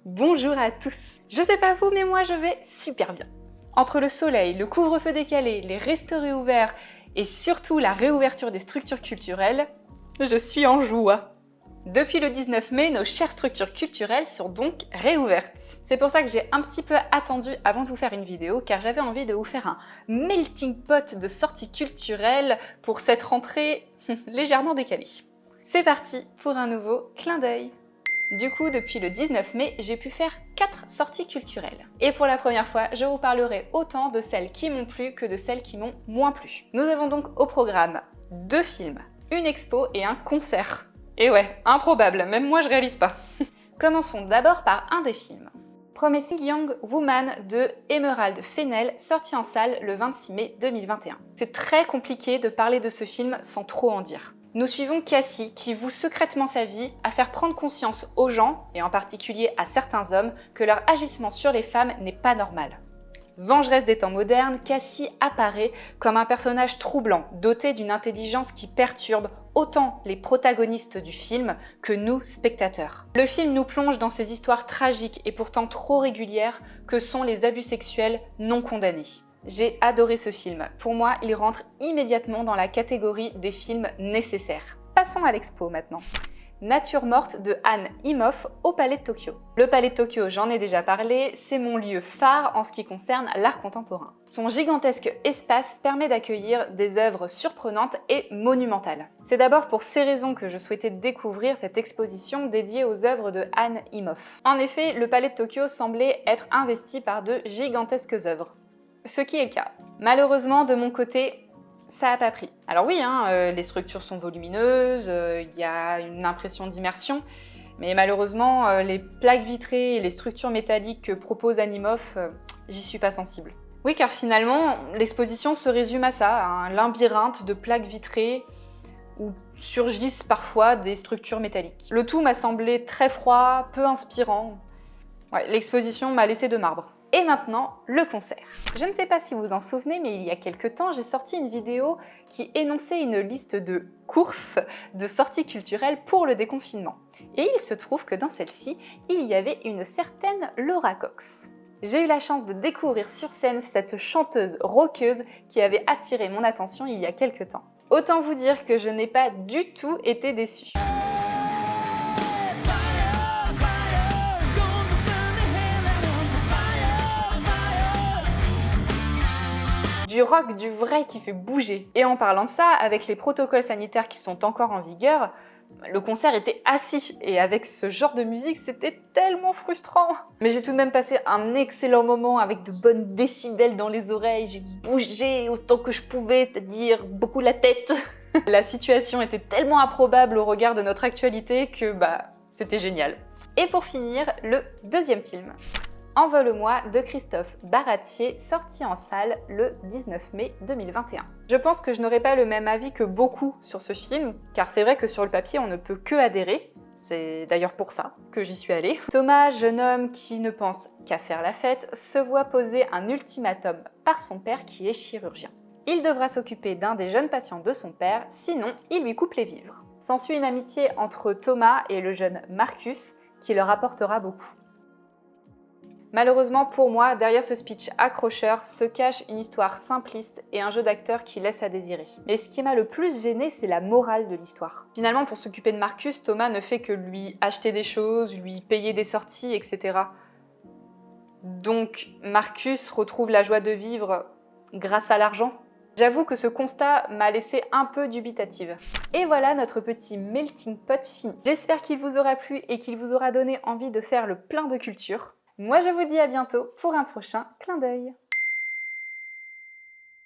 Bonjour à tous. Je sais pas vous, mais moi je vais super bien. Entre le soleil, le couvre-feu décalé, les restos réouverts et surtout la réouverture des structures culturelles, je suis en joie. Depuis le 19 mai, nos chères structures culturelles sont donc réouvertes. C'est pour ça que j'ai un petit peu attendu avant de vous faire une vidéo, car j'avais envie de vous faire un melting pot de sorties culturelles pour cette rentrée légèrement décalée. C'est parti pour un nouveau clin d'œil. Du coup, depuis le 19 mai, j'ai pu faire 4 sorties culturelles. Et pour la première fois, je vous parlerai autant de celles qui m'ont plu que de celles qui m'ont moins plu. Nous avons donc au programme 2 films, une expo et un concert. Et ouais, improbable, même moi je réalise pas. Commençons d'abord par un des films. Promising Young Woman de Emerald Fennell, sorti en salle le 26 mai 2021. C'est très compliqué de parler de ce film sans trop en dire. Nous suivons Cassie qui voue secrètement sa vie à faire prendre conscience aux gens, et en particulier à certains hommes, que leur agissement sur les femmes n'est pas normal. Vengeresse des temps modernes, Cassie apparaît comme un personnage troublant, doté d'une intelligence qui perturbe autant les protagonistes du film que nous, spectateurs. Le film nous plonge dans ces histoires tragiques et pourtant trop régulières que sont les abus sexuels non condamnés. J'ai adoré ce film. Pour moi, il rentre immédiatement dans la catégorie des films nécessaires. Passons à l'expo maintenant. Nature morte de Anne Imhoff au Palais de Tokyo. Le Palais de Tokyo, j'en ai déjà parlé, c'est mon lieu phare en ce qui concerne l'art contemporain. Son gigantesque espace permet d'accueillir des œuvres surprenantes et monumentales. C'est d'abord pour ces raisons que je souhaitais découvrir cette exposition dédiée aux œuvres de Anne Imhoff. En effet, le Palais de Tokyo semblait être investi par de gigantesques œuvres. Ce qui est le cas. Malheureusement, de mon côté, ça n'a pas pris. Alors oui, les structures sont volumineuses, il y a une impression d'immersion, mais malheureusement, les plaques vitrées et les structures métalliques que propose Anne Imhoff, j'y suis pas sensible. Oui, car finalement, l'exposition se résume à ça, à un labyrinthe de plaques vitrées où surgissent parfois des structures métalliques. Le tout m'a semblé très froid, peu inspirant. Ouais, l'exposition m'a laissé de marbre. Et maintenant, le concert. Je ne sais pas si vous vous en souvenez, mais il y a quelques temps, j'ai sorti une vidéo qui énonçait une liste de courses de sorties culturelles pour le déconfinement. Et il se trouve que dans celle-ci, il y avait une certaine Laura Cox. J'ai eu la chance de découvrir sur scène cette chanteuse rockeuse qui avait attiré mon attention il y a quelques temps. Autant vous dire que je n'ai pas du tout été déçue. Du rock, du vrai qui fait bouger. Et en parlant de ça, avec les protocoles sanitaires qui sont encore en vigueur, le concert était assis et avec ce genre de musique, c'était tellement frustrant. Mais j'ai tout de même passé un excellent moment avec de bonnes décibels dans les oreilles, j'ai bougé autant que je pouvais, c'est-à-dire beaucoup la tête. La situation était tellement improbable au regard de notre actualité que c'était génial. Et pour finir, le deuxième film. Envole-moi de Christophe Baratier, sorti en salle le 19 mai 2021. Je pense que je n'aurai pas le même avis que beaucoup sur ce film, car c'est vrai que sur le papier on ne peut que adhérer, c'est d'ailleurs pour ça que j'y suis allée. Thomas, jeune homme qui ne pense qu'à faire la fête, se voit poser un ultimatum par son père qui est chirurgien. Il devra s'occuper d'un des jeunes patients de son père, sinon il lui coupe les vivres. S'ensuit une amitié entre Thomas et le jeune Marcus qui leur apportera beaucoup. Malheureusement pour moi, derrière ce speech accrocheur se cache une histoire simpliste et un jeu d'acteur qui laisse à désirer. Mais ce qui m'a le plus gêné, c'est la morale de l'histoire. Finalement, pour s'occuper de Marcus, Thomas ne fait que lui acheter des choses, lui payer des sorties, etc. Donc Marcus retrouve la joie de vivre grâce à l'argent. J'avoue que ce constat m'a laissé un peu dubitative. Et voilà notre petit melting pot fini. J'espère qu'il vous aura plu et qu'il vous aura donné envie de faire le plein de culture. Moi je vous dis à bientôt pour un prochain clin d'œil.